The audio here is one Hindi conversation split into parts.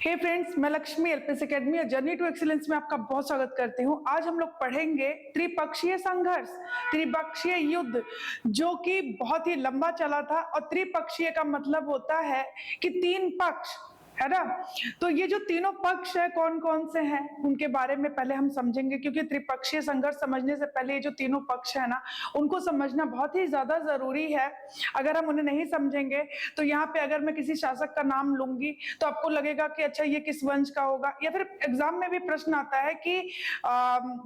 हे फ्रेंड्स, मैं लक्ष्मी एलपीएस एकेडमी और जर्नी टू एक्सीलेंस में आपका बहुत स्वागत करती हूँ। आज हम लोग पढ़ेंगे त्रिपक्षीय संघर्ष, त्रिपक्षीय युद्ध, जो कि बहुत ही लंबा चला था। और त्रिपक्षीय का मतलब होता है कि तीन पक्ष, है ना। तो ये जो तीनों पक्ष है कौन कौन से हैं उनके बारे में पहले हम समझेंगे, क्योंकि त्रिपक्षीय संघर्ष समझने से पहले ये जो तीनों पक्ष है ना उनको समझना बहुत ही ज्यादा जरूरी है। अगर हम उन्हें नहीं समझेंगे तो यहाँ पे अगर मैं किसी शासक का नाम लूंगी तो आपको लगेगा कि अच्छा ये किस वंश का होगा। या फिर एग्जाम में भी प्रश्न आता है कि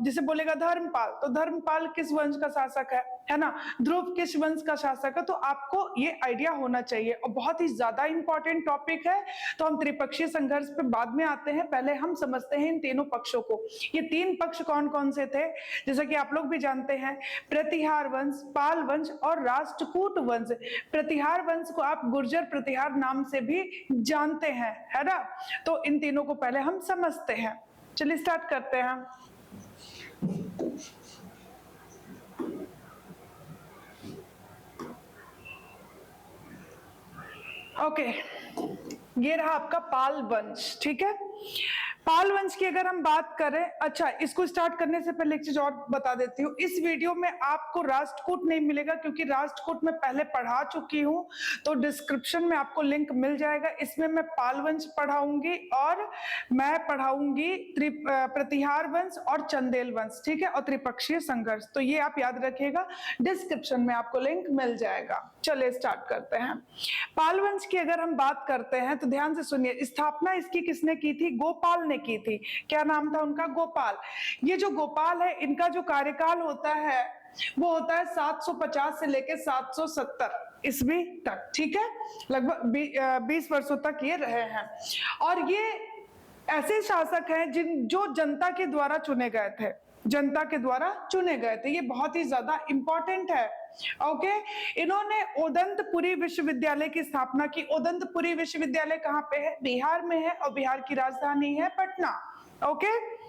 जिसे बोलेगा धर्मपाल, तो धर्मपाल किस वंश का शासक है ना। ध्रुव किस वंश का शासक है। तो आपको ये आइडिया होना चाहिए और बहुत ही ज्यादा इंपॉर्टेंट टॉपिक है। तो हम त्रिपक्षीय संघर्ष पे बाद में आते हैं, पहले हम समझते हैं इन तीनों पक्षों को। ये तीन पक्ष कौन कौन से थे, जैसा कि आप लोग भी जानते हैं, प्रतिहार वंश, पाल वंश और राष्ट्रकूट वंश। प्रतिहार वंश को आप गुर्जर प्रतिहार नाम से भी जानते हैं, है ना। तो इन तीनों को पहले हम समझते हैं। चलिए स्टार्ट करते हैं। ओके, ये रहा आपका पाल वंश, ठीक है। पाल वंश की अगर हम बात करें, अच्छा इसको स्टार्ट करने से पहले एक चीज और बता देती हूँ। इस वीडियो में आपको राष्ट्रकूट नहीं मिलेगा, क्योंकि राष्ट्रकूट मैं पहले पढ़ा चुकी हूँ, तो डिस्क्रिप्शन में आपको लिंक मिल जाएगा। इसमें मैं पाल वंश पढ़ाऊंगी और मैं पढ़ाऊंगी प्रतिहार वंश और चंदेल वंश, ठीक है, और त्रिपक्षीय संघर्ष। तो ये आप याद रखिएगा, डिस्क्रिप्शन में आपको लिंक मिल जाएगा। चलिए स्टार्ट करते हैं। पाल वंश की अगर हम बात करते हैं तो ध्यान से सुनिए। स्थापना इसकी किसने की थी? गोपाल ने की थी। क्या नाम था उनका? गोपाल। ये जो गोपाल है, इनका जो कार्यकाल होता है वो होता है 750 से लेकर 770 ईस्वी तक, ठीक है। लगभग 20 वर्षों तक ये रहे हैं। और ये ऐसे शासक हैं जो जनता के द्वारा चुने गए थे, जनता के द्वारा चुने गए थे। ये बहुत ही ज्यादा इंपॉर्टेंट है। ओके, इन्होंने ओदंतपुरी विश्वविद्यालय की स्थापना की। ओदंतपुरी विश्वविद्यालय कहाँ पे है? बिहार में है, और बिहार की राजधानी है पटना। ओके,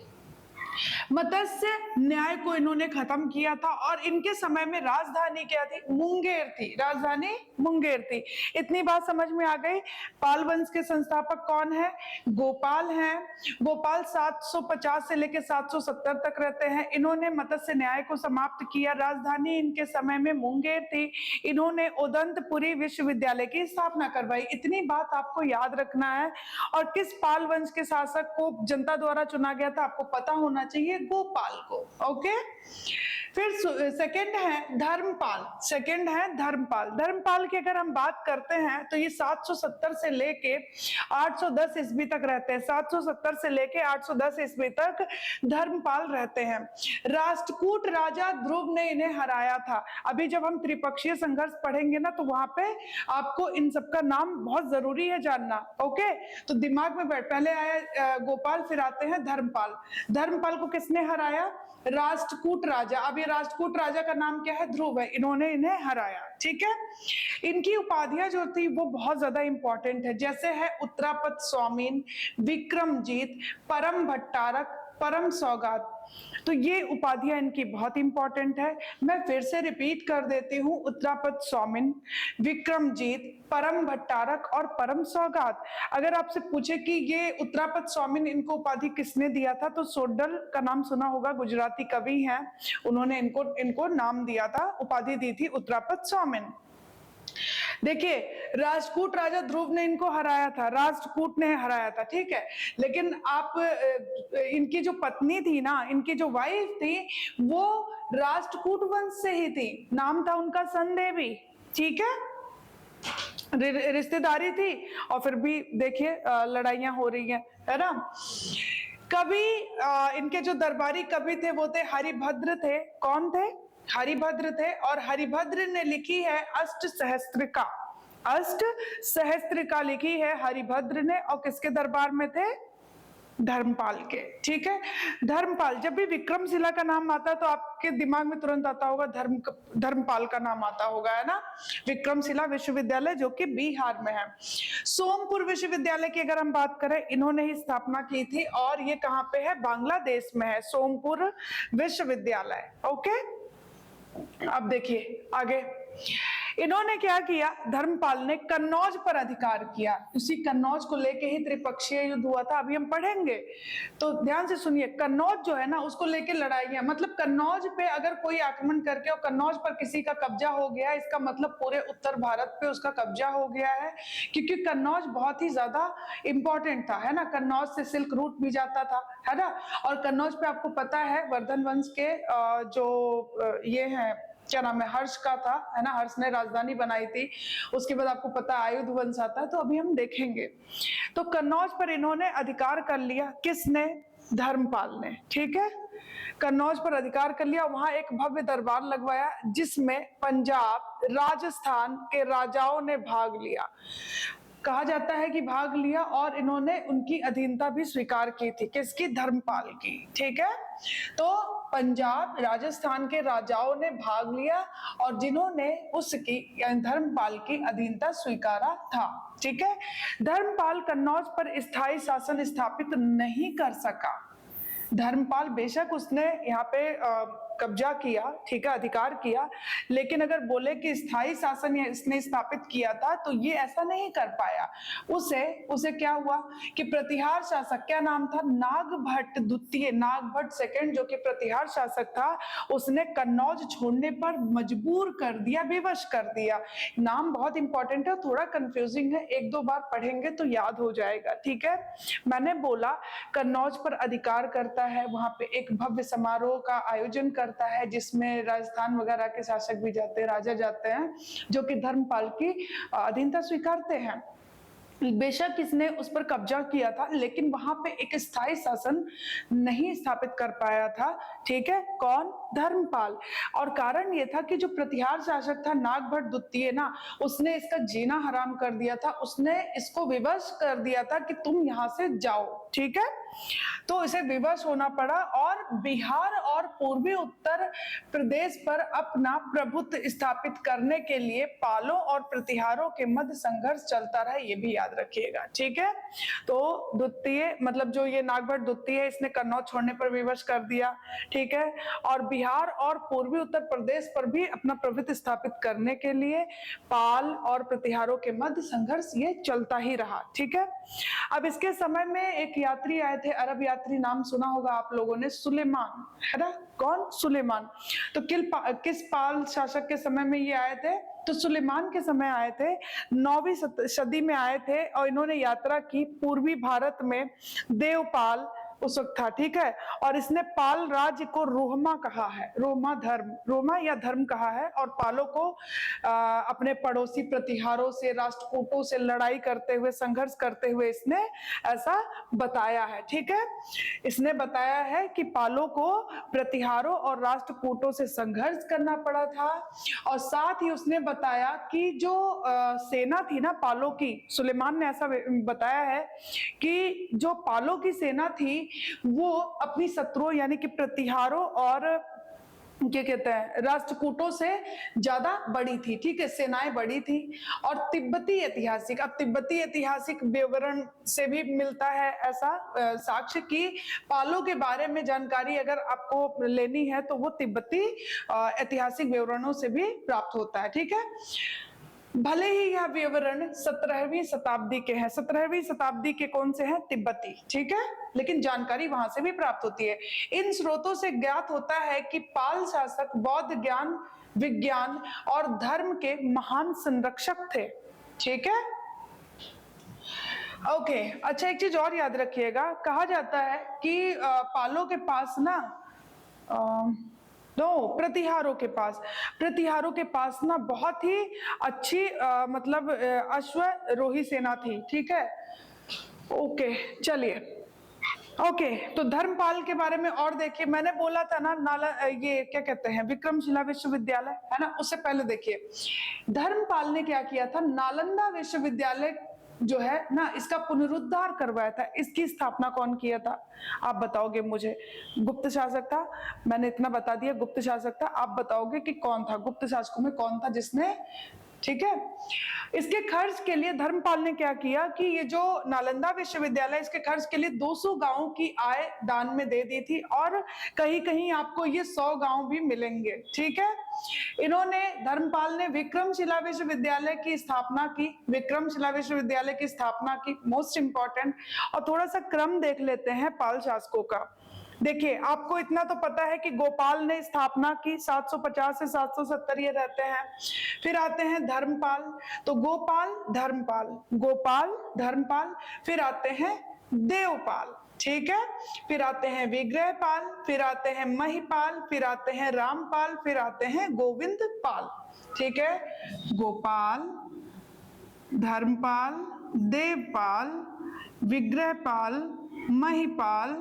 मत्स्य न्याय को इन्होंने खत्म किया था, और इनके समय में राजधानी क्या थी? मुंगेर थी। राजधानी मुंगेर थी। इतनी बात समझ में आ गई। पाल वंश के संस्थापक कौन है? गोपाल हैं। गोपाल 750 से लेकर 770 तक रहते हैं। इन्होंने मत्स्य न्याय को समाप्त किया। राजधानी इनके समय में मुंगेर थी। इन्होंने ओदंतपुरी विश्वविद्यालय की स्थापना करवाई। इतनी बात आपको याद रखना है। और किस पाल वंश के शासक को जनता द्वारा चुना गया था आपको पता होना चाहिए, गोपाल को। ओके, फिर सेकंड है धर्मपाल। सेकंड है धर्मपाल। धर्मपाल की अगर हम बात करते हैं तो ये 770 से लेके 810 ईस्वी तक रहते हैं। 770 से लेके 810 ईस्वी तक धर्मपाल रहते हैं। राष्ट्रकूट राजा ध्रुव ने इन्हें हराया था। अभी जब हम त्रिपक्षीय संघर्ष पढ़ेंगे ना तो वहां पे आपको इन सबका नाम बहुत जरूरी है जानना। ओके, तो दिमाग में बैठ, पहले आया गोपाल, फिर आते हैं धर्मपाल। धर्मपाल को किसने हराया? राष्ट्रकूट राजा। अब ये राष्ट्रकूट राजा का नाम क्या है? ध्रुव है। इन्होंने इन्हें हराया, ठीक है। इनकी उपाधियां जो थी वो बहुत ज्यादा इंपॉर्टेंट है, जैसे है उत्तरापत स्वामीन, विक्रमजीत, परम भट्टारक, परम सौगात। तो ये उपाधियां इनकी बहुत इंपॉर्टेंट है। मैं फिर से रिपीट कर देती हूँ, उत्तरापत स्वामीन, विक्रमजीत, परम भट्टारक और परम सौगात। अगर आपसे पूछे कि ये उत्तरापत स्वामीन, इनको उपाधि किसने दिया था, तो सोड्डल का नाम सुना होगा, गुजराती कवि हैं, उन्होंने इनको नाम दिया था, उपाधि दी थी उत्तरापत स्वामीन। देखिए, राष्ट्रकूट राजा ध्रुव ने इनको हराया था, राष्ट्रकूट ने हराया था, ठीक है। लेकिन आप इनकी जो पत्नी थी ना, इनकी जो वाइफ थी, वो राष्ट्रकूट वंश से ही थी। नाम था उनका संदेवी, ठीक है। रिश्तेदारी थी, और फिर भी देखिए लड़ाइयां हो रही है ना। कवि, इनके जो दरबारी कवि थे वो थे हरिभद्र थे। कौन थे? हरिभद्र थे। और हरिभद्र ने लिखी है अष्ट सहस्त्रिका। अष्ट सहस्त्रिका लिखी है हरिभद्र ने, और किसके दरबार में थे? धर्मपाल के, ठीक है। धर्मपाल, जब भी विक्रमशिला का नाम आता है तो आपके दिमाग में तुरंत आता होगा धर्मपाल का नाम आता होगा, है ना। विक्रमशिला विश्वविद्यालय जो कि बिहार में है। सोमपुर विश्वविद्यालय की अगर हम बात करें, इन्होंने ही स्थापना की थी, और ये कहाँ पे है? बांग्लादेश में है, सोमपुर विश्वविद्यालय। ओके, अब देखिए आगे। इन्होंने क्या किया, धर्मपाल ने कन्नौज पर अधिकार किया। उसी कन्नौज को लेके ही त्रिपक्षीय युद्ध हुआ था, अभी हम पढ़ेंगे, तो ध्यान से सुनिए। कन्नौज जो है ना, उसको लेके लड़ाइयां, मतलब कन्नौज पे अगर कोई आक्रमण करके और कन्नौज पर किसी का कब्जा हो गया, इसका मतलब पूरे उत्तर भारत पे उसका कब्जा हो गया है, क्योंकि कन्नौज बहुत ही ज्यादा इंपॉर्टेंट था, है ना। कन्नौज से सिल्क रूट भी जाता था, है ना। और कन्नौज पे आपको पता है वर्धन वंश के जो ये है, क्या नाम है, हर्ष का था, है ना। हर्ष ने राजधानी बनाई थी। उसके बाद आपको पता है आयुध वंश आता है, तो अभी हम देखेंगे। तो कन्नौज पर इन्होंने अधिकार कर लिया, किसने, धर्मपाल ने, ठीक है। कन्नौज पर अधिकार कर लिया, वहां एक भव्य दरबार लगवाया जिसमें पंजाब, राजस्थान के राजाओं ने भाग लिया। कहा जाता है कि भाग लिया, और इन्होंने उनकी अधीनता भी स्वीकार की थी, किसकी, धर्मपाल की, ठीक है। तो पंजाब, राजस्थान के राजाओं ने भाग लिया और जिन्होंने उसकी, यानी धर्मपाल की अधीनता स्वीकारा था, ठीक है। धर्मपाल कन्नौज पर स्थायी शासन स्थापित नहीं कर सका। धर्मपाल बेशक उसने यहाँ पे कब्जा किया, ठीक है, अधिकार किया, लेकिन अगर बोले कि स्थायी शासन इसने स्थापित किया था, तो ये ऐसा नहीं कर पाया। उसे क्या हुआ कि प्रतिहार शासक, क्या नाम था, नागभट्ट द्वितीय, नागभट्ट सेकंड, जो कि प्रतिहार शासक था, उसने कन्नौज छोड़ने पर मजबूर कर दिया, विवश कर दिया। नाम बहुत इंपॉर्टेंट है, थोड़ा कंफ्यूजिंग है, एक दो बार पढ़ेंगे तो याद हो जाएगा, ठीक है। मैंने बोला कन्नौज पर अधिकार करता है, वहां पे एक भव्य समारोह का आयोजन करता है जिसमें राजस्थान वगैरह के शासक भी जाते हैं, राजा जाते हैं, जो कि धर्मपाल की अधीनता स्वीकारते हैं। बेशक इसने उस पर कब्जा किया था, लेकिन वहां पे एक स्थायी शासन नहीं स्थापित कर पाया था, ठीक है, कौन, धर्मपाल। और कारण ये था कि जो प्रतिहार शासक था नागभट्ट द्वितीय ना, उसने इसका जीना हराम कर दिया था, उसने इसको विवश कर दिया था कि तुम यहां से जाओ, ठीक है। तो इसे विवश होना पड़ा और बिहार और पूर्वी उत्तर प्रदेश पर अपना प्रभुत्व स्थापित करने के लिए पालों और प्रतिहारों के मध्य संघर्ष चलता रहा, ये भी याद रखिएगा, ठीक है। तो द्वितीय, मतलब जो ये नागभट्ट द्वितीय है, इसने कन्नौज छोड़ने पर विवश कर दिया, ठीक है, और बिहार और पूर्वी उत्तर प्रदेश पर भी अपना प्रभुत्व स्थापित करने के लिए पाल और प्रतिहारों के मध्य संघर्ष ये चलता ही रहा, ठीक है। अब इसके समय में एक यात्री आए थे, अरब यात्री, नाम सुना होगा आप लोगों ने, सुलेमान, है ना, कौन, सुलेमान। तो किस पाल शासक के समय में ये आए थे, तो सुलेमान के समय आए थे, 9वीं सदी में आए थे, और इन्होंने यात्रा की पूर्वी भारत में, देवपाल उस वक्त था, ठीक है। और इसने पाल राज्य को रोहमा कहा है, रोमा धर्म, रोमा या धर्म कहा है, और पालों को अपने पड़ोसी प्रतिहारों से, राष्ट्रकूटों से लड़ाई करते हुए, संघर्ष करते हुए इसने ऐसा बताया है, ठीक है। इसने बताया है कि पालों को प्रतिहारों और राष्ट्रकूटों से संघर्ष करना पड़ा था, और साथ ही उसने बताया कि जो सेना थी ना पालों की, सुलेमान ने ऐसा बताया है कि जो पालों की सेना थी वो अपनी शत्रुओं यानी कि प्रतिहारों और क्या कहते हैं, राष्ट्रकूटों से ज्यादा बड़ी थी, ठीक है, सेनाएं बड़ी थी। और तिब्बती ऐतिहासिक, अब तिब्बती ऐतिहासिक विवरण से भी मिलता है ऐसा साक्ष्य कि पालों के बारे में जानकारी अगर आपको लेनी है तो वो तिब्बती ऐतिहासिक विवरणों से भी प्राप्त होता है, ठीक है। भले ही यह विवरण 17वीं शताब्दी के हैं, 17वीं शताब्दी के कौन से हैं, तिब्बती, ठीक है, लेकिन जानकारी वहां से भी प्राप्त होती है। इन स्रोतों से ज्ञात होता है कि पाल शासक बौद्ध ज्ञान, विज्ञान और धर्म के महान संरक्षक थे, ठीक है। ओके, अच्छा, एक चीज और याद रखिएगा, कहा जाता है कि पालों के पास ना प्रतिहारों के पास ना बहुत ही अच्छी मतलब अश्वारोही सेना थी, ठीक है। ओके, चलिए, ओके, तो धर्मपाल के बारे में और देखिए, मैंने बोला था ना ये क्या कहते हैं, विक्रमशिला विश्वविद्यालय, है ना, उससे पहले देखिए धर्मपाल ने क्या किया था, नालंदा विश्वविद्यालय जो है ना, इसका पुनरुद्धार करवाया था। इसकी स्थापना कौन किया था, आप बताओगे मुझे, गुप्त शासक था, मैंने इतना बता दिया, गुप्त शासक था, आप बताओगे कि कौन था, गुप्त शासकों में कौन था जिसने, ठीक है। इसके खर्च के लिए धर्मपाल ने क्या किया कि ये जो नालंदा विश्वविद्यालय, इसके खर्च के लिए 200 गांवों की आय दान में दे दी थी, और कहीं कहीं आपको ये 100 गांव भी मिलेंगे। ठीक है। इन्होंने, धर्मपाल ने विक्रमशिला विश्वविद्यालय की स्थापना की, विक्रमशिला विश्वविद्यालय की स्थापना की, मोस्ट इंपॉर्टेंट। और थोड़ा सा क्रम देख लेते हैं पाल शासकों का। देखिए, आपको इतना तो पता है कि गोपाल ने स्थापना की, 750 से 770 ये रहते हैं। फिर आते हैं धर्मपाल, तो गोपाल धर्मपाल, गोपाल धर्मपाल। फिर आते हैं देवपाल, ठीक है। फिर आते हैं विग्रहपाल, फिर आते हैं महिपाल, फिर आते हैं रामपाल, फिर आते हैं गोविंदपाल। ठीक है। गोपाल, धर्मपाल, देवपाल, विग्रहपाल, महिपाल,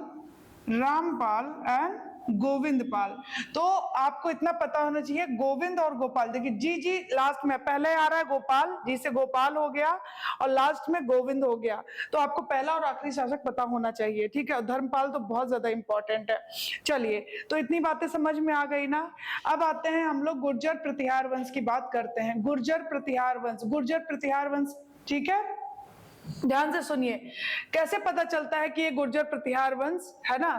रामपाल एंड गोविंदपाल। तो आपको इतना पता होना चाहिए, गोविंद और गोपाल। देखिए जी जी लास्ट में, पहले आ रहा है गोपाल, जी से गोपाल हो गया, और लास्ट में गोविंद हो गया। तो आपको पहला और आखिरी शासक पता होना चाहिए। ठीक है। धर्मपाल तो बहुत ज्यादा इंपॉर्टेंट है। चलिए, तो इतनी बातें समझ में आ गई ना। अब आते हैं हम लोग गुर्जर प्रतिहार वंश की बात करते हैं। गुर्जर प्रतिहार वंश, गुर्जर प्रतिहार वंश, ठीक है। ध्यान से सुनिए, कैसे पता चलता है कि ये गुर्जर प्रतिहार वंश है ना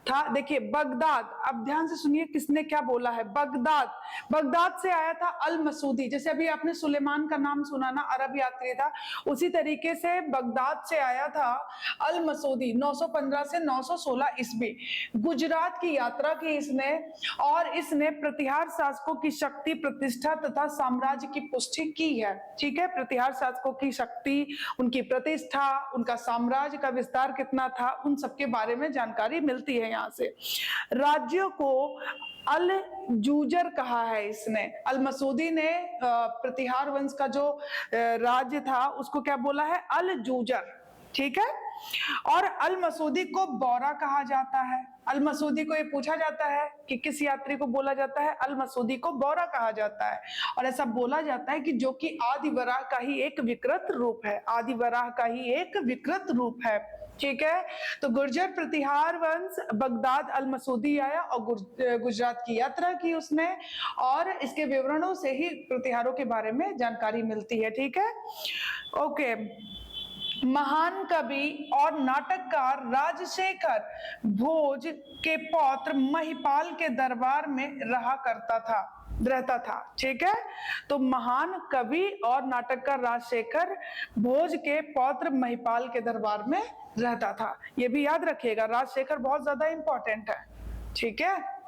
था। देखिए, बगदाद, अब ध्यान से सुनिए किसने क्या बोला है। बगदाद, बगदाद से आया था अल मसूदी। जैसे अभी आपने सुलेमान का नाम सुना ना, अरब यात्री था, उसी तरीके से बगदाद से आया था अल मसूदी 915 से 916 ईस्वी। गुजरात की यात्रा की इसने, और इसने प्रतिहार शासकों की शक्ति, प्रतिष्ठा तथा साम्राज्य की पुष्टि की है। ठीक है। प्रतिहार शासकों की शक्ति, उनकी प्रतिष्ठा, उनका साम्राज्य का विस्तार कितना था, उन सबके बारे में जानकारी मिलती है यहाँ से। राज्यों को अल जूजर कहा है इसने। अल मसूदी ने प्रतिहार वंश का जो राज्य था उसको क्या बोला है, अल जूजर। ठीक है। और अल मसूदी को बौरा कहा जाता है। अल मसूदी को ये पूछा जाता है कि किस यात्री को बोला जाता है, अल मसूदी को बौरा कहा जाता है। और ऐसा बोला जाता है कि जो कि आदि वराह का ही एक विकृत रूप है, आदि वराह का ही एक विकृत रूप है। ठीक है। तो गुर्जर प्रतिहार वंश, बगदाद अल मसूदी आया और गुजरात की यात्रा की उसने, और इसके विवरणों से ही प्रतिहारों के बारे में जानकारी मिलती है। ठीक है। ओके। महान कवि और नाटककार राजशेखर भोज के पौत्र महिपाल के दरबार में रहता था। ठीक है। तो महान कवि और नाटककार राजशेखर भोज के पौत्र महिपाल के दरबार में रहता था। ये भी याद रखिएगा, राजशेखर बहुत ज्यादा इंपॉर्टेंट है। ठीक है।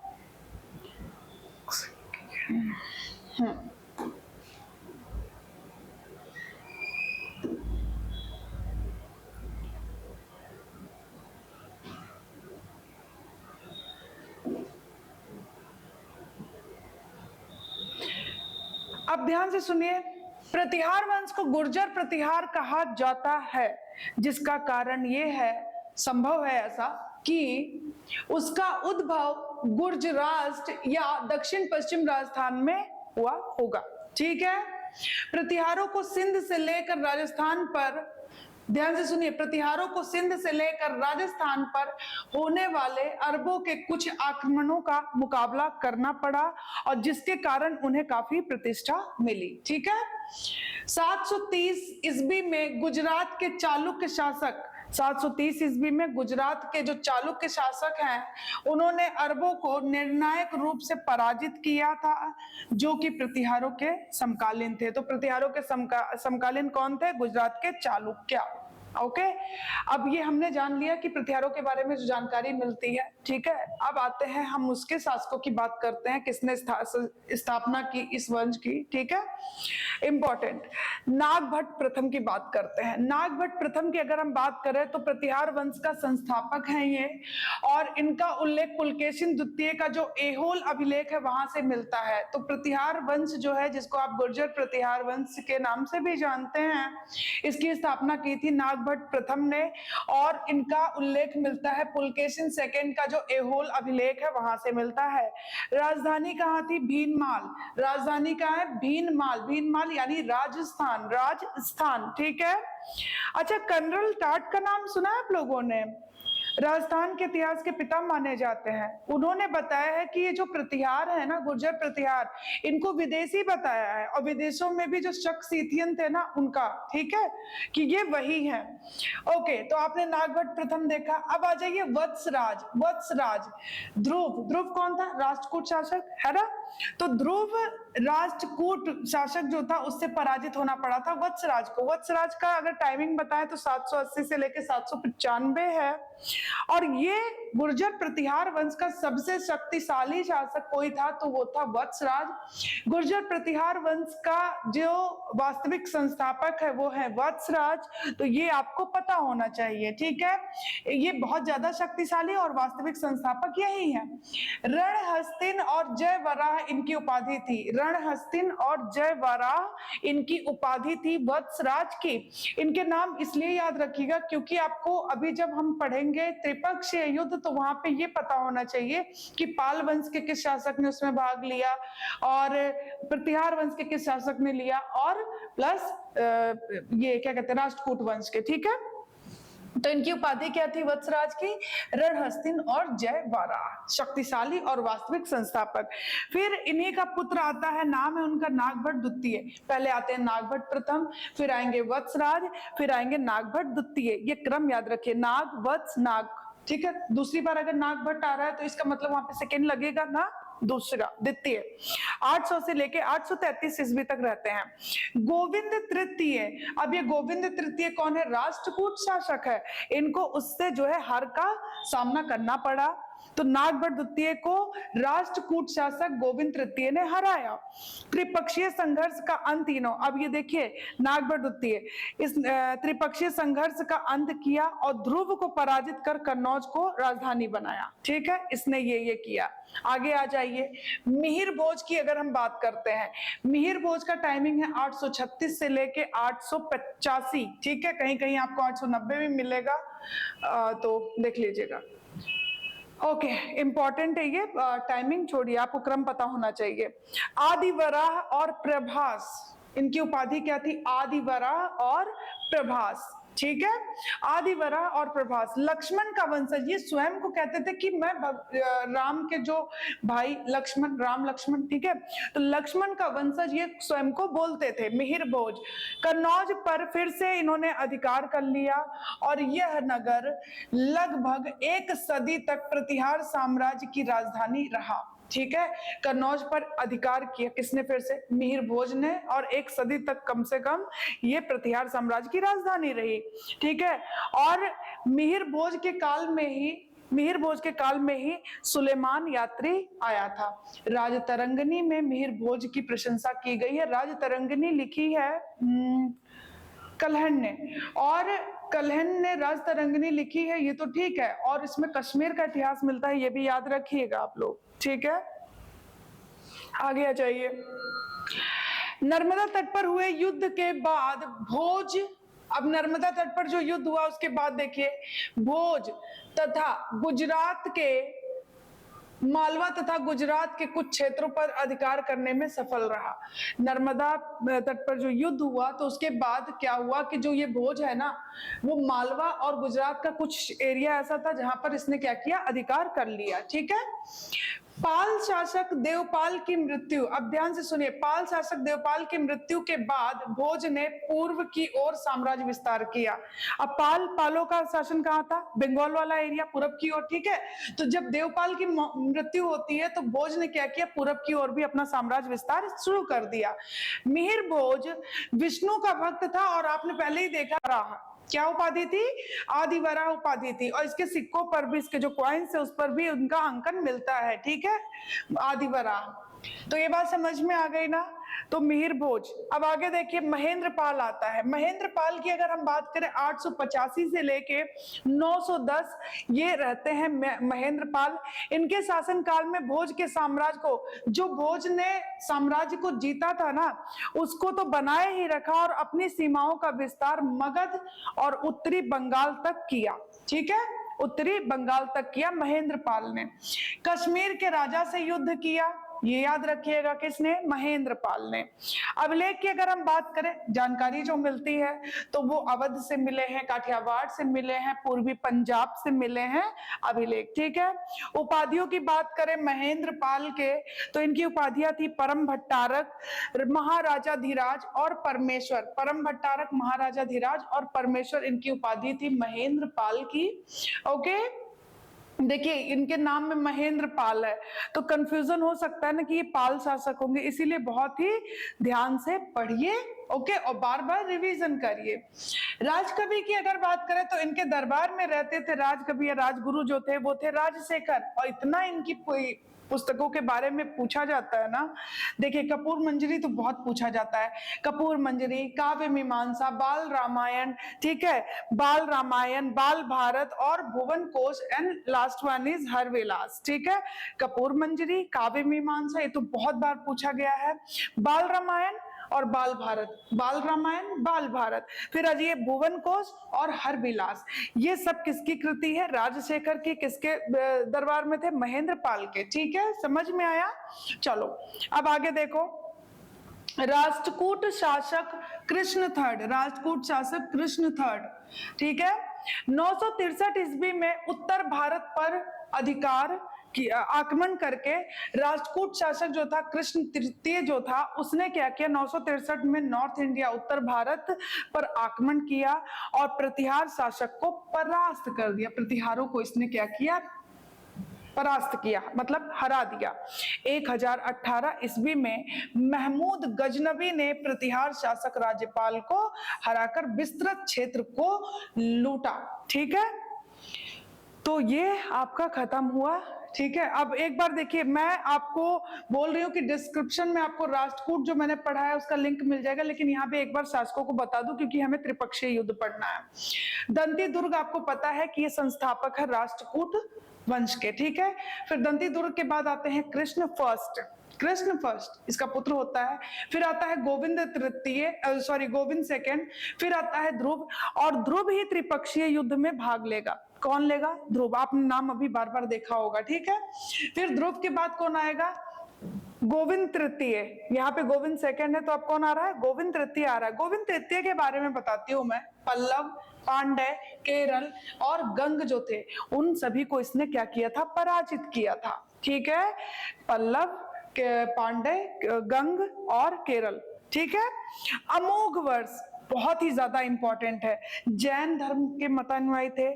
अब ध्यान से सुनिए, प्रतिहार वंश को गुर्जर प्रतिहार कहा जाता है, जिसका कारण ये है, संभव है ऐसा कि उसका उद्भव गुर्जराष्ट्र या दक्षिण पश्चिम राजस्थान में हुआ होगा। ठीक है। प्रतिहारों को सिंध से लेकर राजस्थान पर, ध्यान से सुनिए, प्रतिहारों को सिंध से लेकर राजस्थान पर होने वाले अरबों के कुछ आक्रमणों का मुकाबला करना पड़ा, और जिसके कारण उन्हें काफी प्रतिष्ठा मिली। ठीक है। 730 ईस्वी में गुजरात के चालुक्य शासक, 730 ईस्वी में गुजरात के जो चालुक्य शासक हैं, उन्होंने अरबों को निर्णायक रूप से पराजित किया था, जो कि प्रतिहारों के समकालीन थे। तो प्रतिहारों के समकालीन कौन थे? गुजरात के चालुक्य। ओके। अब ये हमने जान लिया कि प्रतिहारों के बारे में जो जानकारी मिलती है। ठीक है। अब आते हैं हम उसके शासकों की बात करते हैं, किसने स्थापना की इस वंश की। ठीक है। इंपॉर्टेंट, नागभट्ट प्रथम की बात करते हैं। नागभट्ट प्रथम की अगर हम बात करें तो प्रतिहार वंश का संस्थापक है ये, और इनका उल्लेख पुलकेशिन द्वितीय का जो एहोल अभिलेख है वहां से मिलता है। तो प्रतिहार वंश जो है, जिसको आप गुर्जर प्रतिहार वंश के नाम से भी जानते हैं, इसकी स्थापना की थी नागभट्ट प्रथम ने, और इनका उल्लेख मिलता है पुलकेशिन सेकंड का जो एहोल अभिलेख है वहां से मिलता है। राजधानी कहाँ थी? भीनमाल। राजधानी कहाँ है? भीनमाल। भीनमाल यानी राजस्थान, राजस्थान। ठीक है। अच्छा, कर्नल टाट का नाम सुना है आप लोगों ने? राजस्थान के इतिहास के पिता माने जाते हैं। उन्होंने बताया है कि ये जो प्रतिहार है ना, गुर्जर प्रतिहार, इनको विदेशी बताया है, और विदेशों में भी जो शक सीथियन थे ना उनका, ठीक है, कि ये वही है। ओके, तो आपने नागभट्ट प्रथम देखा। अब आ जाइए वत्सराज। वत्सराज, ध्रुव, ध्रुव कौन था? राष्ट्रकूट शासक है ना। तो ध्रुव राष्ट्रकूट शासक जो था उससे पराजित होना पड़ा था वत्सराज को। वत्सराज का अगर टाइमिंग बताएं तो 780 से लेकर 795 है। और ये गुर्जर प्रतिहार वंश का सबसे शक्तिशाली शासक कोई था तो वो था वत्सराज। गुर्जर प्रतिहार वंश का जो वास्तविक संस्थापक है वो है वत्सराज। तो ये आपको पता होना चाहिए, ठीक है। ये बहुत ज्यादा शक्तिशाली और वास्तविक संस्थापक यही है। रणहस्तिन और जयवराह इनकी उपाधि थी। रणहस्तिन और जयवराह इनकी उपाधि थी वत्सराज की। इनके नाम इसलिए याद रखिएगा क्योंकि आपको अभी जब हम पढ़ेंगे त्रिपक्षीय युद्ध तो वहां पे ये पता होना चाहिए कि पाल वंश के किस शासक ने उसमें भाग लिया और प्रतिहार वंश के किस शासक ने लिया, और प्लस ये क्या कहते हैं राष्ट्रकूट वंश के, ठीक है। तो इनकी उपाधि क्या थी वत्सराज की? रणहस्तिन और जयवराह, शक्तिशाली और वास्तविक संस्थापक। फिर इन्हीं का पुत्र आता है, नाम है उनका नागभट्ट द्वितीय। पहले आते हैं नागभट्ट प्रथम, फिर आएंगे वत्सराज, फिर आएंगे नागभट्ट द्वितीय। ये क्रम याद रखिए, नाग वत्स नाग, ठीक है। दूसरी बार अगर नागभट्ट आ रहा है तो इसका मतलब वहां पे सेकेंड लगेगा ना, दूसरा द्वितीय। 800 से लेके 833 ईस्वी तक रहते हैं। गोविंद तृतीय, अब ये गोविंद तृतीय कौन है? राष्ट्रकूट शासक है। इनको उससे जो है हार का सामना करना पड़ा। तो नागभट्ट द्वितीय को राष्ट्रकूट शासक गोविंद तृतीय ने हराया। त्रिपक्षीय संघर्ष का अंत तीनों, अब ये देखिए नागभट्ट द्वितीय इस त्रिपक्षीय संघर्ष का अंत किया और ध्रुव को पराजित कर कन्नौज को राजधानी बनाया, ठीक है। इसने ये किया। आगे आ जाइए, मिहिर भोज की अगर हम बात करते हैं, मिहिर भोज का टाइमिंग है 836 से लेके 885, ठीक है। कहीं कहीं आपको 890 भी मिलेगा, तो देख लीजिएगा। ओके, इंपॉर्टेंट है ये टाइमिंग, छोड़िए, आपको क्रम पता होना चाहिए। आदिवराह और प्रभास, इनकी उपाधि क्या थी? आदिवराह और प्रभास, ठीक है। आदिवराह और प्रभास लक्ष्मण का वंशज, ये स्वयं को कहते थे कि मैं राम के जो भाई लक्ष्मण, राम लक्ष्मण, ठीक है। तो लक्ष्मण का वंशज ये स्वयं को बोलते थे। मिहिर भोज कन्नौज पर फिर से इन्होंने अधिकार कर लिया और यह नगर लगभग एक सदी तक प्रतिहार साम्राज्य की राजधानी रहा, ठीक है। कन्नौज पर अधिकार किया किसने? फिर से मिहिर भोज ने, और एक सदी तक कम से कम ये प्रतिहार साम्राज्य की राजधानी रही, ठीक है। और मिहिर भोज के काल में ही सुलेमान यात्री आया था। राजतरंगिणी में मिहिर भोज की प्रशंसा की गई है। राजतरंगिणी लिखी है कल्हण ने, और कल्हण ने राजतरंगिणी लिखी है, ये तो ठीक है। और इसमें कश्मीर का इतिहास मिलता है, ये भी याद रखिएगा आप लोग, ठीक है। आगे आ जाइए। नर्मदा तट पर हुए युद्ध के बाद भोज, अब नर्मदा तट पर जो युद्ध हुआ उसके बाद देखिए भोज तथा गुजरात के, मालवा तथा गुजरात के कुछ क्षेत्रों पर अधिकार करने में सफल रहा। नर्मदा तट पर जो युद्ध हुआ तो उसके बाद क्या हुआ कि जो ये भोज है ना, वो मालवा और गुजरात का कुछ एरिया ऐसा था जहां पर इसने क्या किया? अधिकार कर लिया, ठीक है। पाल शासक देवपाल की मृत्यु, अब ध्यान से सुनिए, पाल शासक देवपाल की मृत्यु के बाद भोज ने पूर्व की ओर साम्राज्य विस्तार किया। अब पालों का शासन कहाँ था? बंगाल वाला एरिया, पूरब की ओर, ठीक है। तो जब देवपाल की मृत्यु होती है तो भोज ने क्या किया? पूरब की ओर भी अपना साम्राज्य विस्तार शुरू कर दिया। मिहिर भोज विष्णु का भक्त था और आपने पहले ही देखा रहा, क्या उपाधि थी? आदिवराह उपाधि थी। और इसके सिक्कों पर भी, इसके जो कॉइन्स है उस पर भी उनका अंकन मिलता है, ठीक है, आदिवराह। तो ये बात समझ में आ गई ना। तो मिहिर भोज। अब आगे देखिए महेंद्र पाल आता है। महेंद्र पाल की अगर हम बात करें 885 से लेके 910 ये रहते हैं महेंद्र पाल। इनके शासन काल में भोज के साम्राज्य को, जो भोज ने साम्राज्य को जीता था ना, उसको तो बनाए ही रखा और अपनी सीमाओं का विस्तार मगध और उत्तरी बंगाल तक किया, ठीक है, उत्तरी बंगाल तक किया महेंद्र पाल ने। कश्मीर के राजा से युद्ध किया, ये याद रखिएगा किसने, महेंद्र पाल ने। अभिलेख की अगर हम बात करें, जानकारी जो मिलती है तो वो अवध से मिले हैं, काठियावाड़ से मिले हैं, पूर्वी पंजाब से मिले हैं अभिलेख, ठीक है। उपाधियों की बात करें महेंद्र पाल के, तो इनकी उपाधियां थी परम भट्टारक, महाराजा धीराज और परमेश्वर। परम भट्टारक, महाराजा धीराज और परमेश्वर, इनकी उपाधि थी महेंद्र पाल की। ओके, देखिए इनके नाम में महेंद्र पाल है तो कंफ्यूजन हो सकता है ना कि ये पाल शासक होंगे, इसीलिए बहुत ही ध्यान से पढ़िए, ओके, और बार बार रिवीजन करिए। राजकवि की अगर बात करें तो इनके दरबार में रहते थे राजकवि या राजगुरु जो थे वो थे राजशेखर, और इतना इनकी पुस्तकों के बारे में पूछा जाता है ना। देखिए कपूर मंजरी तो बहुत पूछा जाता है, कपूर मंजरी, काव्य मीमांसा, बाल रामायण, ठीक है, बाल रामायण, बाल भारत और Bhuvan Kosh, and last one is Harvilas, ठीक है। कपूर मंजरी, काव्य मीमांसा, ये तो बहुत बार पूछा गया है। बाल रामायण और बाल भारत, बाल रामायण, बाल भारत, फिर अजय भुवन कोश और हरविलास, ये सब किसकी कृति है, राजशेखर की। किसके दरबार में थे, महेंद्र पाल के, ठीक है, समझ में आया। चलो अब आगे देखो, राष्ट्रकूट शासक कृष्ण थर्ड, राष्ट्रकूट शासक कृष्ण थर्ड, ठीक है। 963 ईस्वी में उत्तर भारत पर अधिकार की आक्रमण करके राष्ट्रकूट शासक जो था कृष्ण तृतीय जो था, उसने क्या किया, 963 में नॉर्थ इंडिया, उत्तर भारत पर आक्रमण किया और प्रतिहार शासक को परास्त कर दिया। प्रतिहारों को इसने क्या किया, परास्त किया, मतलब हरा दिया। 1018 ईस्वी में महमूद गजनवी ने प्रतिहार शासक राज्यपाल को हराकर विस्तृत क्षेत्र को लूटा, ठीक है। तो ये आपका खत्म हुआ, ठीक है। अब एक बार देखिए, मैं आपको बोल रही हूँ कि डिस्क्रिप्शन में आपको राष्ट्रकूट जो मैंने पढ़ा है उसका लिंक मिल जाएगा, लेकिन यहाँ पे एक बार शासकों को बता दूं क्योंकि हमें त्रिपक्षीय युद्ध पढ़ना है। दंती दुर्ग आपको पता है कि ये संस्थापक है राष्ट्रकूट वंश के, ठीक है। फिर दंती दुर्ग के बाद आते हैं कृष्ण फर्स्ट, कृष्ण फर्स्ट इसका पुत्र होता है। फिर आता है गोविंद तृतीय, गोविंद सेकंड। फिर आता है ध्रुव, और ध्रुव ही त्रिपक्षीय युद्ध में भाग लेगा। कौन लेगा, ध्रुव, आपने नाम अभी बार बार देखा होगा, ठीक है। फिर ध्रुव के बाद कौन आएगा, गोविंद तृतीय, यहाँ पे गोविंद सेकंड है तो अब कौन आ रहा है, गोविंद तृतीय आ रहा है। गोविंद तृतीय के बारे में बताती हूँ मैं। पल्लव, पांड्य, केरल और गंग जो थे उन सभी को इसने क्या किया था, पराजित किया था, ठीक है। पल्लव, पांड्य, गंग और केरल, ठीक है। अमोघ वर्ष बहुत ही ज्यादा इंपॉर्टेंट है। जैन धर्म के मतानुयायी थे,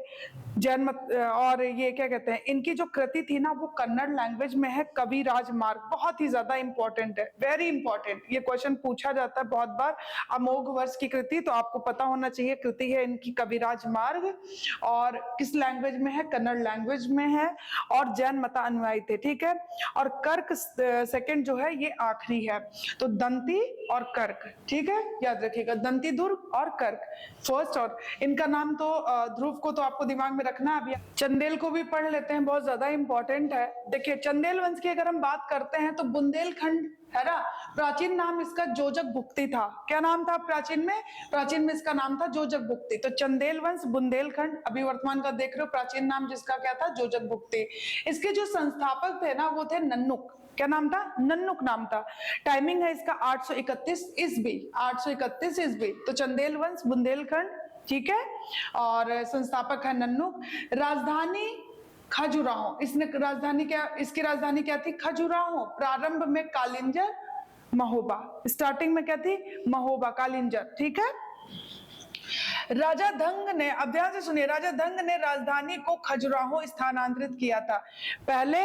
जैन मत, और ये क्या कहते हैं, इनकी जो कृति थी ना वो कन्नड़ लैंग्वेज में है, कविराज मार्ग, बहुत ही ज्यादा इंपॉर्टेंट है, वेरी इंपॉर्टेंट। ये क्वेश्चन पूछा जाता है बहुत बार, अमोघ वर्ष की कृति, तो आपको पता होना चाहिए। कृति है इनकी कविराज मार्ग, और किस लैंग्वेज में है, कन्नड़ लैंग्वेज में है, और जैन मतानुयायी थे, ठीक है। और कर्क सेकंड जो है ये आखिरी है, तो दंती और कर्क, ठीक है, याद रखिएगा, दंती दुर्ग और कर्क फर्स्ट। और इनका नाम तो ध्रुव को तो आपको दिमाग में रखना। अभी चंदेल को भी पढ़ लेते हैं, बहुत ज्यादा इंपॉर्टेंट है। देखिए चंदेल वंश की अगर हम बात करते हैं तो बुंदेलखंड है ना, प्राचीन नाम इसका जोजक भुक्ति था। क्या नाम था प्राचीन में, प्राचीन में इसका नाम था जोजक भुक्ति। तो चंदेल वंश, बुंदेलखंड, अभी वर्तमान का देख रहे हो, प्राचीन नाम जिसका क्या था, जोजक भुक्ति। इसके जो संस्थापक थे ना वो थे नन्नुक। क्या नाम था, नन्नुक नाम था। टाइमिंग है इसका 831 ईस्वी, 831 ईस्वी। तो चंदेल वंश, बुंदेलखंड, ठीक है, और संस्थापक है नन्नुक। राजधानी खजुराहो, इसने राजधानी क्या, इसकी राजधानी क्या थी, खजुराहो। प्रारंभ में कालिंजर, महोबा, स्टार्टिंग में क्या थी, महोबा, कालिंजर, ठीक है। राजा धंग ने, अब ध्यान से सुनिए, राजा धंग ने राजधानी को खजुराहो स्थानांतरित किया था। पहले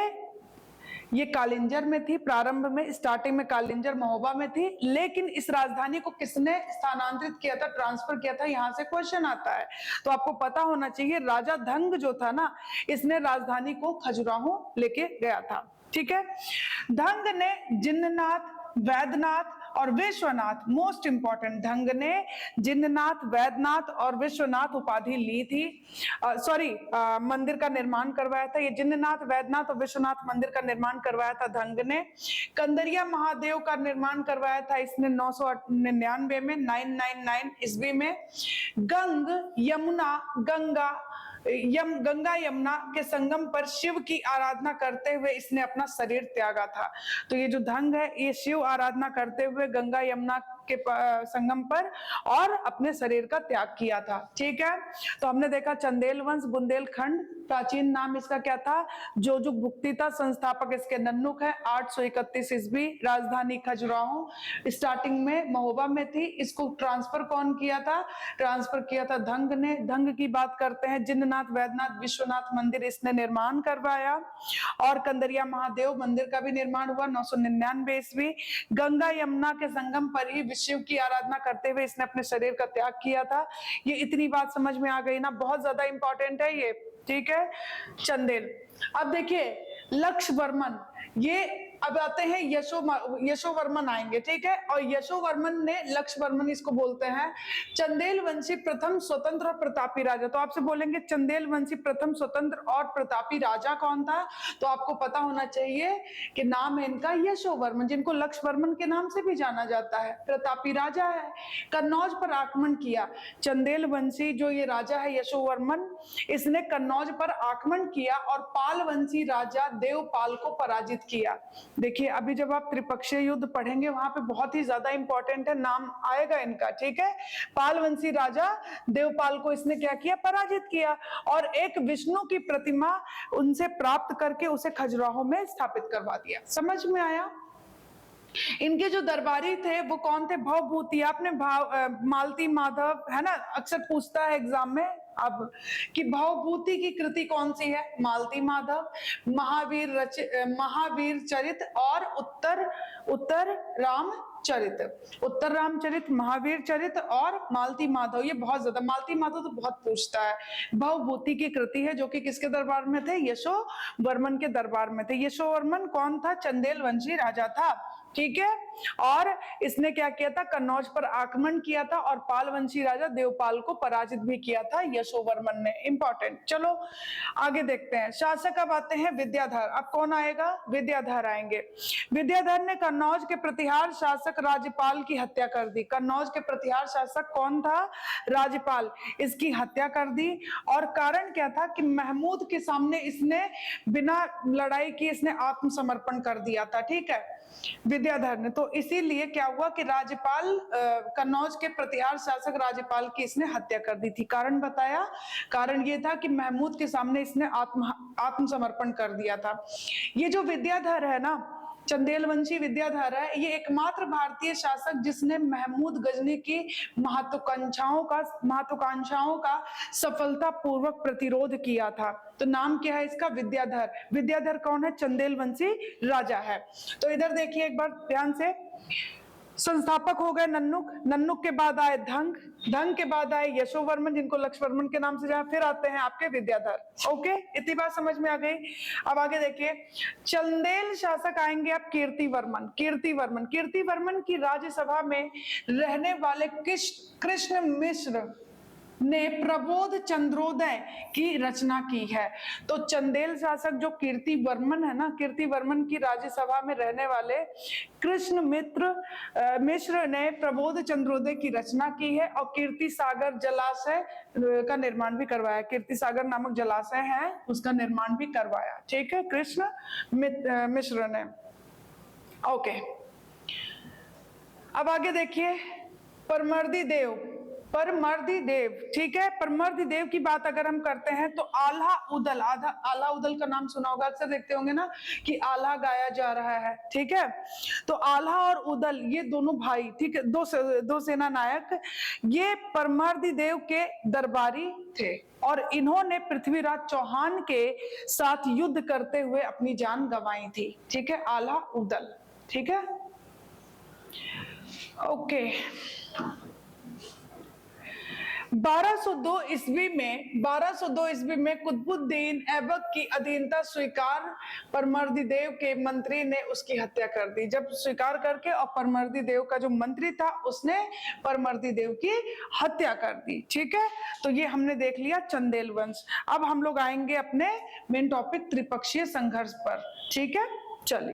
ये कालिंजर में थी, प्रारंभ में, स्टार्टिंग में कालिंजर महोबा में थी, लेकिन इस राजधानी को किसने स्थानांतरित किया था, ट्रांसफर किया था, यहां से क्वेश्चन आता है। तो आपको पता होना चाहिए, राजा धंग जो था ना, इसने राजधानी को खजुराहो लेके गया था, ठीक है। धंग ने जिन्नाथ, वैद्यनाथ और विश्वनाथ, मोस्ट इंपॉर्टेंट, धंग ने जिन्नाथ, वैद्यनाथ और विश्वनाथ उपाधि ली थी। मंदिर का निर्माण करवाया था। ये जिन्नाथ, वैद्यनाथ और विश्वनाथ मंदिर का निर्माण करवाया था धंग ने। कंदरिया महादेव का निर्माण करवाया था इसने 999 में, 999 ईस्वी में। गंग, यमुना, गंगा, गंगा यमुना के संगम पर शिव की आराधना करते हुए इसने अपना शरीर त्यागा था। तो ये जो धंग है ये शिव आराधना करते हुए गंगा यमुना के संगम पर और अपने शरीर का त्याग किया था। ठीक है, तो हमने देखा चंदेल वंश, बुंदेलखंड, प्राचीन नाम इसका क्या था, जोजुक भुक्ति था, संस्थापक इसके नन्नुक है, 831 ईस्वी, राजधानी खजुराहो, स्टार्टिंग में महोबा में थी। इसको ट्रांसफर कौन किया था, ट्रांसफर किया था धंग ने। धंग की बात करते हैं, जिन्नाथ वैद्यनाथ विश्वनाथ मंदिर इसने निर्माण करवाया और कंदरिया महादेव मंदिर का भी निर्माण हुआ 999 ईस्वी। गंगा यमुना के संगम पर ही शिव की आराधना करते हुए इसने अपने शरीर का त्याग किया था। ये इतनी बात समझ में आ गई ना, बहुत ज्यादा इंपॉर्टेंट है ये। ठीक है, चंदेल। अब देखिए लक्ष्य वर्मन, ये अब आते हैं यशोवर्मन आएंगे। ठीक है, और यशोवर्मन ने, लक्ष्य वर्मन इसको बोलते हैं, चंदेल वंशी प्रथम स्वतंत्र और प्रतापी राजा। तो आपसे बोलेंगे चंदेल वंशी प्रथम स्वतंत्र और प्रतापी राजा कौन था, तो आपको पता होना चाहिए कि नाम है इनका यशोवर्मन, जिनको लक्ष्य वर्मन के नाम से भी जाना जाता है। प्रतापी राजा है, कन्नौज पर आक्रमण किया। चंदेल वंशी जो ये राजा है यशोवर्मन, इसने कन्नौज पर आक्रमण किया और पाल वंशी राजा देवपाल को पराजित किया। देखिए अभी जब आप त्रिपक्षीय युद्ध पढ़ेंगे वहां पे बहुत ही ज्यादा इंपॉर्टेंट है, नाम आएगा इनका। ठीक है, पालवंशी राजा देवपाल को इसने क्या किया, पराजित किया और एक विष्णु की प्रतिमा उनसे प्राप्त करके उसे खजुराहो में स्थापित करवा दिया। समझ में आया? इनके जो दरबारी थे वो कौन थे, भवभूति। आपने मालती माधव है ना, अक्सर पूछता है एग्जाम में अब कि भवभूति की कृति कौन सी है, मालती माधव, महावीर चरित और उत्तर रामचरित, महावीर चरित और मालती माधव। ये बहुत ज्यादा, मालती माधव तो बहुत पूछता है। भवभूति की कृति है जो कि किसके दरबार में थे, यशोवर्मन के दरबार में थे। यशोवर्मन कौन था, चंदेल वंशी राजा था। ठीक है, और इसने क्या किया था, कन्नौज पर आक्रमण किया था और पालवंशी राजा देवपाल को पराजित भी किया था यशोवर्मन ने। इंपॉर्टेंट। चलो आगे देखते हैं। शासक अब आते हैं विद्याधर। अब कौन आएगा, विद्याधर आएंगे। विद्याधर ने कन्नौज के प्रतिहार शासक राज्यपाल की हत्या कर दी। कन्नौज के प्रतिहार शासक कौन था, राज्यपाल, इसकी हत्या कर दी। और कारण क्या था कि महमूद के सामने इसने बिना लड़ाई की इसने आत्मसमर्पण कर दिया था। ठीक है, विद्याधर ने। तो इसीलिए क्या हुआ कि राज्यपाल, कन्नौज के प्रतिहार शासक राज्यपाल की इसने हत्या कर दी थी। कारण बताया, कारण ये था कि महमूद के सामने इसने आत्मसमर्पण कर दिया था। ये जो विद्याधर है ना, चंदेल वंशी विद्याधर है, ये एकमात्र भारतीय शासक जिसने महमूद गजनी की महत्वाकांक्षाओं का सफलता पूर्वक प्रतिरोध किया था। तो नाम क्या है इसका, विद्याधर। विद्याधर कौन है, चंदेल वंशी राजा है। तो इधर देखिए एक बार ध्यान से, संस्थापक हो गए नन्नुक, नन्नुक के बाद आए धंग, धंग के बाद आए यशोवर्मन जिनको लक्ष्यवर्मन के नाम से जाना, फिर आते हैं आपके विद्याधर। ओके, इतनी बात समझ में आ गई। अब आगे देखिए, चंदेल शासक आएंगे अब कीर्तिवर्मन। कीर्तिवर्मन की राज्यसभा में रहने वाले कृष्ण मिश्र ने प्रबोध चंद्रोदय की रचना की है। तो चंदेल शासक जो कीर्तिवर्मन है ना, कीर्तिवर्मन की राज्यसभा में रहने वाले कृष्ण मिश्र ने प्रबोध चंद्रोदय की रचना की है और कीर्ति सागर जलाशय का निर्माण भी करवाया। कीर्ति सागर नामक जलाशय है, उसका निर्माण भी करवाया। ठीक है, कृष्ण मिश्र ने। ओके, अब आगे देखिए, परमर्दी देव। ठीक है, परमर्दी देव की बात अगर हम करते हैं तो आल्हा उदल का नाम सुना होगा, अक्सर देखते होंगे ना कि आल्हा गाया जा रहा है। ठीक है, तो आल्हा और उदल ये दोनों भाई, ठीक है, दो सेना नायक, ये परमर्दी देव के दरबारी थे और इन्होंने पृथ्वीराज चौहान के साथ युद्ध करते हुए अपनी जान गंवाई थी। ठीक है, आल्हा उदल। ठीक है, ओके। 1202 ईस्वी में कुतुबुद्दीन ऐबक की अधीनता स्वीकार परमर्दी देव के मंत्री ने उसकी हत्या कर दी। जब स्वीकार करके और परमर्दी देव का जो मंत्री था उसने परमर्दी देव की हत्या कर दी। ठीक है, तो ये हमने देख लिया चंदेल वंश। अब हम लोग आएंगे अपने मेन टॉपिक त्रिपक्षीय संघर्ष पर। ठीक है, चलिए।